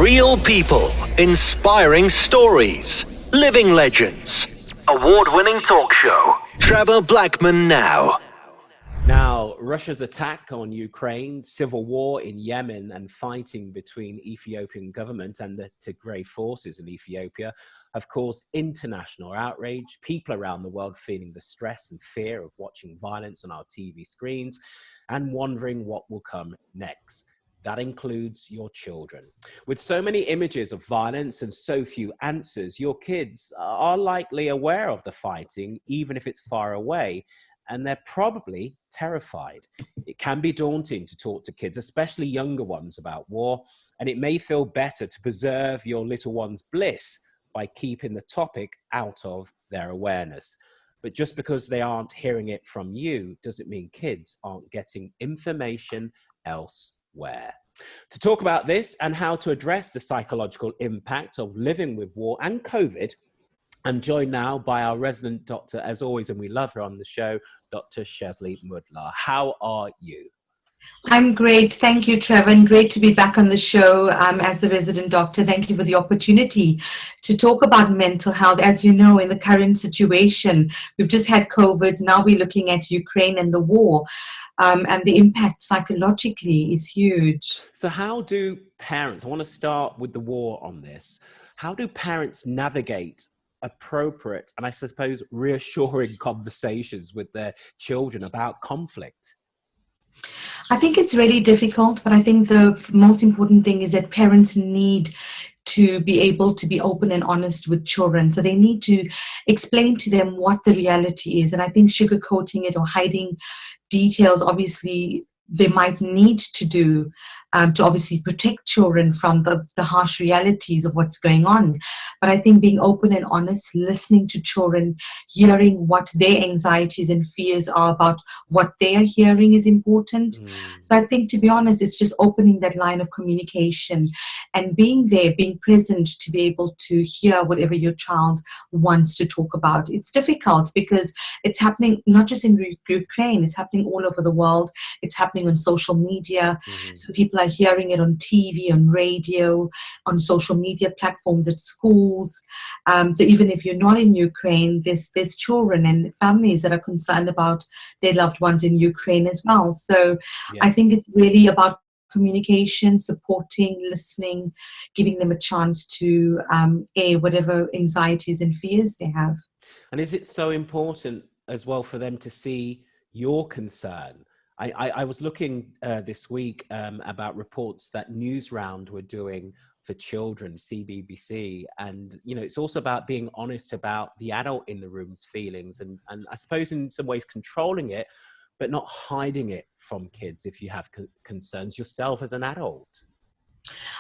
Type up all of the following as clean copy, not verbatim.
Real people, inspiring stories, living legends. Award-winning talk show. Trevor Blackman Now. Now, Russia's attack on Ukraine, civil war in Yemen, and fighting between Ethiopian government and the Tigray forces in Ethiopia have caused international outrage. People around the world feeling the stress and fear of watching violence on our TV screens and wondering what will come next. That includes your children. With so many images of violence and so few answers, your kids are likely aware of the fighting, even if it's far away, and they're probably terrified. It can be daunting to talk to kids, especially younger ones, about war, and it may feel better to preserve your little one's bliss by keeping the topic out of their awareness. But just because they aren't hearing it from you doesn't mean kids aren't getting information elsewhere. To talk about this and how to address the psychological impact of living with war and COVID, I'm joined now by our resident doctor, as always, and we love her on the show, Dr Seshni. How are you? I'm great. Thank you, Trevor, and great to be back on the show as the resident doctor. Thank you for the opportunity to talk about mental health. As you know, in the current situation, we've just had COVID. Now we're looking at Ukraine and the war, and the impact psychologically is huge. So how do parents, I want to start with the war on this, how do parents navigate appropriate and I suppose reassuring conversations with their children about conflict? I think it's really difficult, but I think the most important thing is that parents need to be able to be open and honest with children. So they need to explain to them what the reality is. And I think sugarcoating it or hiding details, obviously, they might need to do to obviously protect children from the harsh realities of what's going on. But I think being open and honest, listening to children, hearing what their anxieties and fears are about what they are hearing is important. So I think, to be honest, it's just opening that line of communication and being there, being present to be able to hear whatever your child wants to talk about. It's difficult because it's happening not just in Ukraine, it's happening all over the world. It's happening on social media. So people are hearing it on TV, on radio, on social media platforms, at schools. So even if you're not in Ukraine, there's children and families that are concerned about their loved ones in Ukraine as well. So I think it's really about communication, supporting, listening, giving them a chance to air whatever anxieties and fears they have. And is it so important as well for them to see your concern? I was looking this week about reports that Newsround were doing for children, CBBC, and you know, it's also about being honest about the adult in the room's feelings, and I suppose in some ways controlling it, but not hiding it from kids if you have concerns yourself as an adult.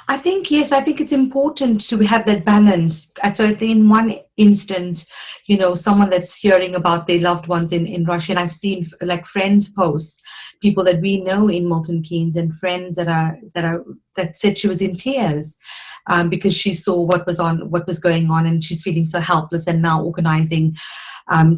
I think, yes, I think it's important to have that balance. So in one instance, you know, someone that's hearing about their loved ones in Russia, and I've seen like friends posts, people that we know in Milton Keynes, and friends that said she was in tears because she saw what was going on, and she's feeling so helpless, and now organizing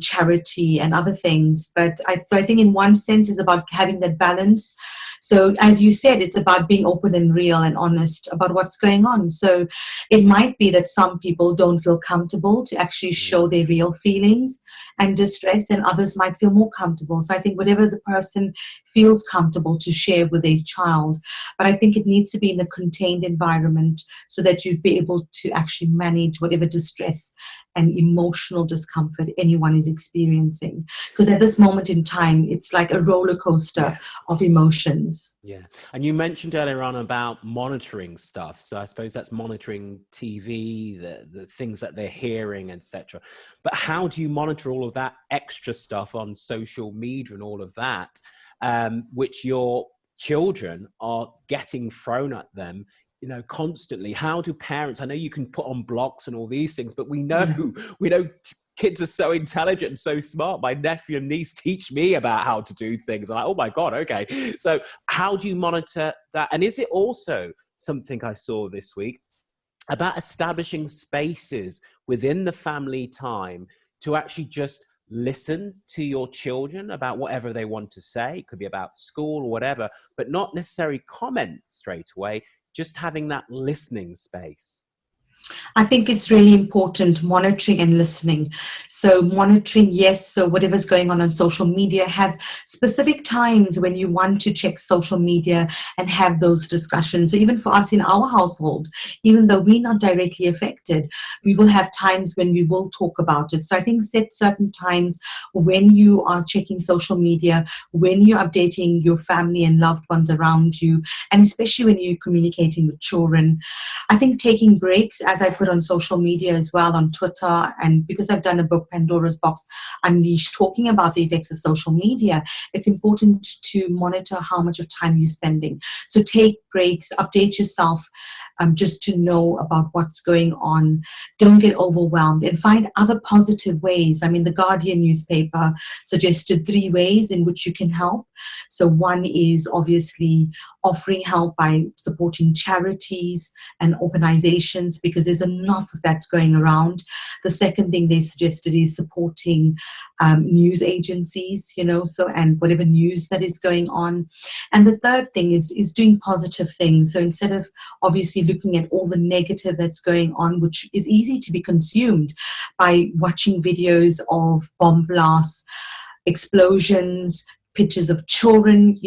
charity and other things. But I think in one sense it's about having that balance. So as you said, it's about being open and real and honest about what's going on. So it might be that some people don't feel comfortable to actually show their real feelings and distress, and others might feel more comfortable. So I think whatever the person feels comfortable to share with their child, but I think it needs to be in a contained environment so that you'd be able to actually manage whatever distress and emotional discomfort anyone is experiencing. Because at this moment in time, it's like a roller coaster of emotions. Yeah. And you mentioned earlier on about monitoring stuff. So I suppose that's monitoring TV, the things that they're hearing, etc. But how do you monitor all of that extra stuff on social media and all of that, which your children are getting thrown at them, you know, constantly? How do parents, I know you can put on blocks and all these things, but we know kids are so intelligent and so smart. My nephew and niece teach me about how to do things. I'm like, oh my God, okay. So how do you monitor that? And is it also something I saw this week about establishing spaces within the family time to actually just listen to your children about whatever they want to say? It could be about school or whatever, but not necessarily comment straight away. just having that listening space? I think it's really important, monitoring and listening. So monitoring, yes, so whatever's going on social media, have specific times when you want to check social media and have those discussions. So even for us in our household, even though we're not directly affected, we will have times when we will talk about it. So I think set certain times when you are checking social media, when you're updating your family and loved ones around you, and especially when you're communicating with children. I think taking breaks, as I put on social media as well, on Twitter, and because I've done a book, Pandora's Box Unleashed, talking about the effects of social media, it's important to monitor how much of time you're spending. So take breaks, update yourself, just to know about what's going on. Don't get overwhelmed, and find other positive ways. I mean, the Guardian newspaper suggested 3 ways in which you can help. So one is obviously offering help by supporting charities and organizations, because there's enough of that's going around. The second thing they suggested is supporting news agencies, so, and whatever news that is going on. And the third thing is doing positive things. So instead of obviously looking at all the negative that's going on, which is easy to be consumed by watching videos of bomb blasts, explosions, pictures of children,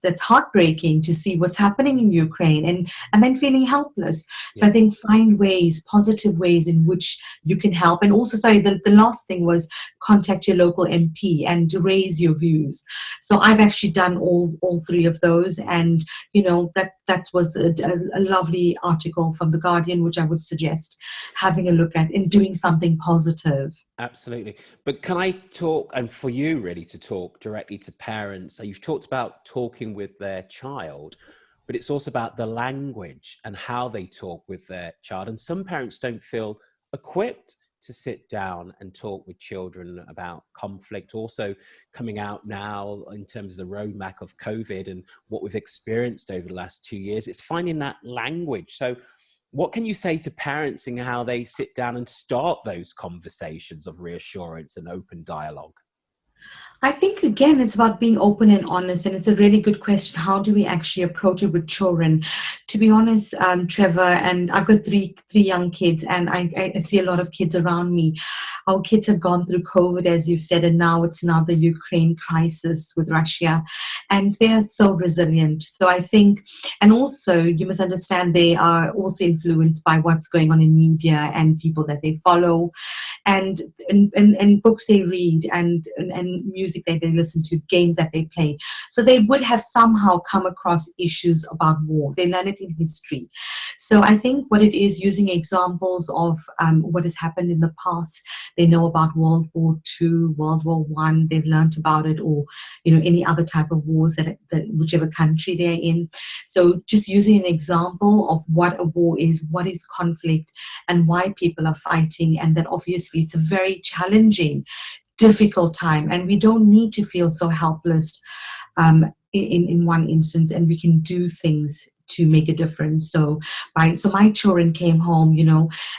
that's heartbreaking to see what's happening in Ukraine, and then feeling helpless. So I think find ways, positive ways in which you can help. And also, the last thing was contact your local MP and raise your views. So I've actually done all 3 of those, and that was a lovely article from The Guardian, which I would suggest having a look at and doing something positive. Absolutely. But can I talk, and for you really to talk directly to parents, so you've talked about talking with their child, but it's also about the language and how they talk with their child. And some parents don't feel equipped to sit down and talk with children about conflict. Also coming out now in terms of the roadmap of COVID and what we've experienced over the last 2 years, it's finding that language. So what can you say to parents in how they sit down and start those conversations of reassurance and open dialogue? I think, again, it's about being open and honest, and it's a really good question. How do we actually approach it with children? To be honest, Trevor, and I've got three young kids, and I see a lot of kids around me. Our kids have gone through COVID, as you've said, and now it's now the Ukraine crisis with Russia, and they're so resilient. So I think, and also you must understand, they are also influenced by what's going on in media and people that they follow, and books they read, and music that they listen to, games that they play. So they would have somehow come across issues about war. They learn it in history. So I think what it is, using examples of what has happened in the past. They know about World War II, World War I. They've learned about it, or any other type of wars that whichever country they're in. So just using an example of what a war is, what is conflict, and why people are fighting, and that obviously it's a very challenging, difficult time, and we don't need to feel so helpless in one instance, and we can do things to make a difference. So my children came home,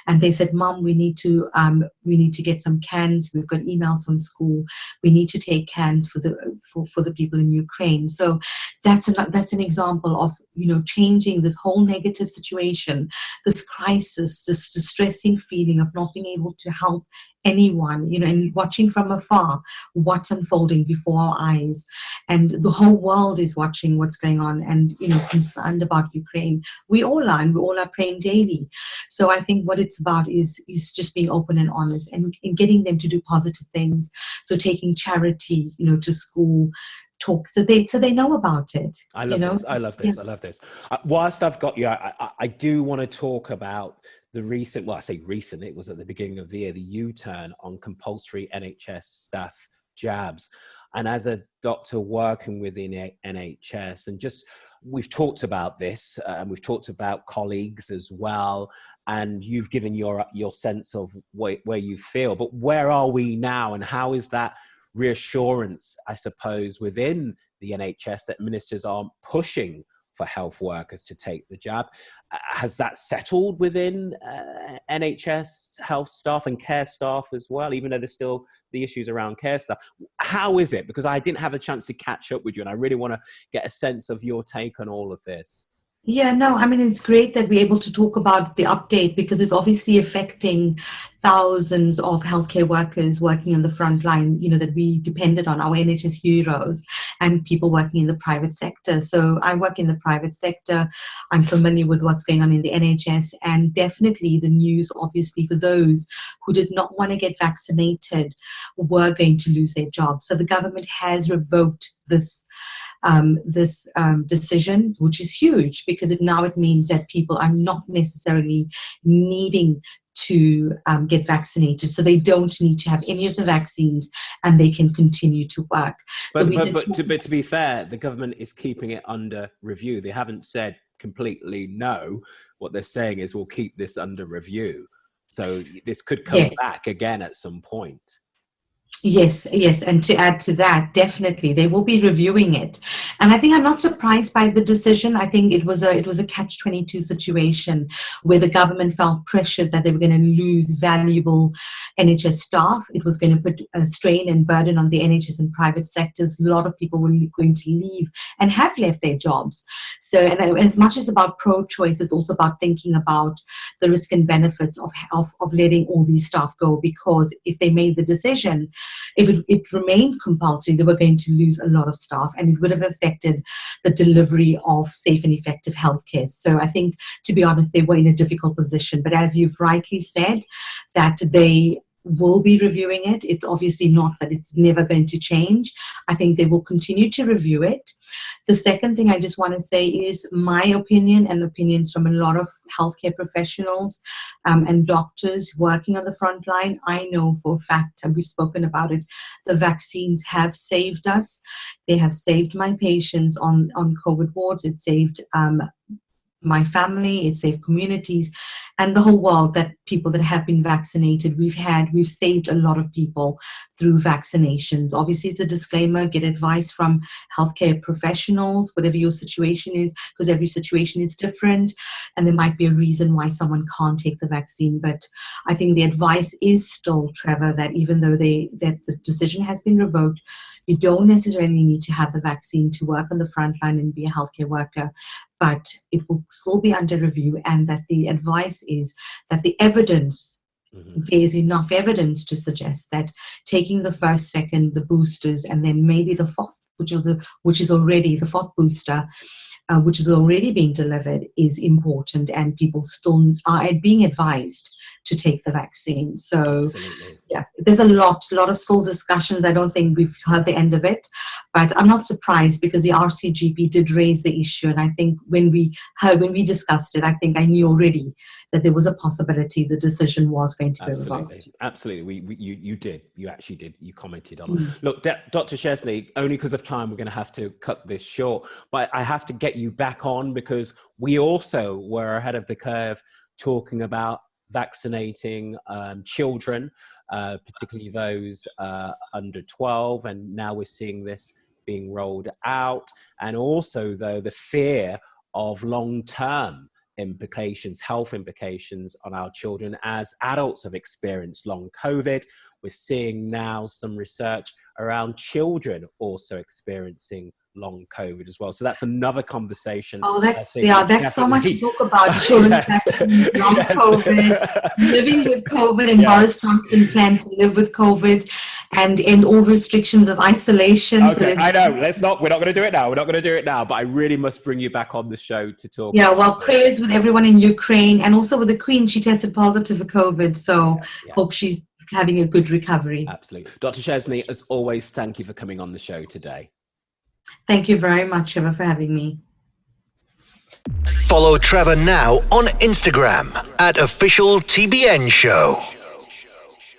and they said, "Mom, we need to get some cans. We've got emails from school. We need to take cans for the people in Ukraine." So that's an example of changing this whole negative situation, this crisis, this distressing feeling of not being able to help anyone, and watching from afar what's unfolding before our eyes, and the whole world is watching what's going on, and concerned about Ukraine. We all are, and we all are praying daily. So I think what it's about is just being open and honest, and getting them to do positive things. So taking charity, to school, talk, so they know about it. I love this. Whilst I've got you, I do want to talk about the recent, well, I say recent, it was at the beginning of the year, the U-turn on compulsory NHS staff jabs. And as a doctor working within NHS, and just, we've talked about this, and we've talked about colleagues as well, and you've given your sense of where you feel, but where are we now, and how is that reassurance, I suppose, within the NHS that ministers aren't pushing for health workers to take the jab? Has that settled within NHS health staff and care staff as well, even though there's still the issues around care staff? How is it? Because I didn't have a chance to catch up with you, and I really want to get a sense of your take on all of this. Yeah, no, I mean, it's great that we're able to talk about the update because it's obviously affecting thousands of healthcare workers working on the front line, that we depended on, our NHS heroes, and people working in the private sector. So I work in the private sector. I'm familiar with what's going on in the NHS, and definitely the news, obviously, for those who did not want to get vaccinated were going to lose their jobs. So the government has revoked this decision, which is huge because it means that people are not necessarily needing to get vaccinated, so they don't need to have any of the vaccines and they can continue to work. But to be fair, the government is keeping it under review. They haven't said completely no. What they're saying is we'll keep this under review. So this could come back again at some point. Yes, and to add to that, definitely they will be reviewing it, and I think I'm not surprised by the decision. I think it was a catch-22 situation where the government felt pressured that they were going to lose valuable NHS staff. It was going to put a strain and burden on the NHS and private sectors. A lot of people were going to leave and have left their jobs. So, and as much as about pro-choice, it's also about thinking about the risk and benefits of letting all these staff go, because if they made the decision, if it remained compulsory, they were going to lose a lot of staff, and it would have affected the delivery of safe and effective healthcare. So I think, to be honest, they were in a difficult position. But as you've rightly said, that they will be reviewing it. It's obviously not that it's never going to change. I think they will continue to review it. The second thing I just want to say is my opinion and opinions from a lot of healthcare professionals and doctors working on the front line. I know for a fact, and we've spoken about it, the vaccines have saved us. They have saved my patients on COVID wards. It saved my family, it saved communities and the whole world. That people that have been vaccinated, we've saved a lot of people through vaccinations. Obviously, it's a disclaimer, get advice from healthcare professionals, whatever your situation is, because every situation is different and there might be a reason why someone can't take the vaccine. But I think the advice is still, Trevor, that even though that the decision has been revoked, you don't necessarily need to have the vaccine to work on the front line and be a healthcare worker, but it will still be under review, and that the advice is that the evidence, there's enough evidence to suggest that taking the first, second, the boosters, and then maybe the fourth, which is already the fourth booster, which is already being delivered, is important, and people still are being advised to take the vaccine. So, absolutely. Yeah, there's a lot of still discussions. I don't think we've heard the end of it, but I'm not surprised because the RCGP did raise the issue, and I think when we discussed it, I think I knew already that there was a possibility the decision was going to be revoked. Absolutely. You actually did. You commented on it. Look, Dr. Seshni, only because of time, we're going to have to cut this short, but I have to get you back on because we also were ahead of the curve talking about vaccinating children, particularly those under 12, and now we're seeing this being rolled out, and also though the fear of long-term implications, health implications on our children as adults have experienced long COVID. We're seeing now some research around children also experiencing long COVID as well. So that's another conversation. Oh, that's so much to talk about. Children long COVID, living with COVID, and Boris Johnson plan to live with COVID and end all restrictions of isolation. Okay, so I know. We're not going to do it now. But I really must bring you back on the show to talk. Yeah, well, prayers with everyone in Ukraine, and also with the Queen. She tested positive for COVID, so hope she's having a good recovery. Absolutely. Dr. Seshni, as always, thank you for coming on the show today. Thank you very much, Trevor, for having me. Follow Trevor now on Instagram @OfficialTBN Show.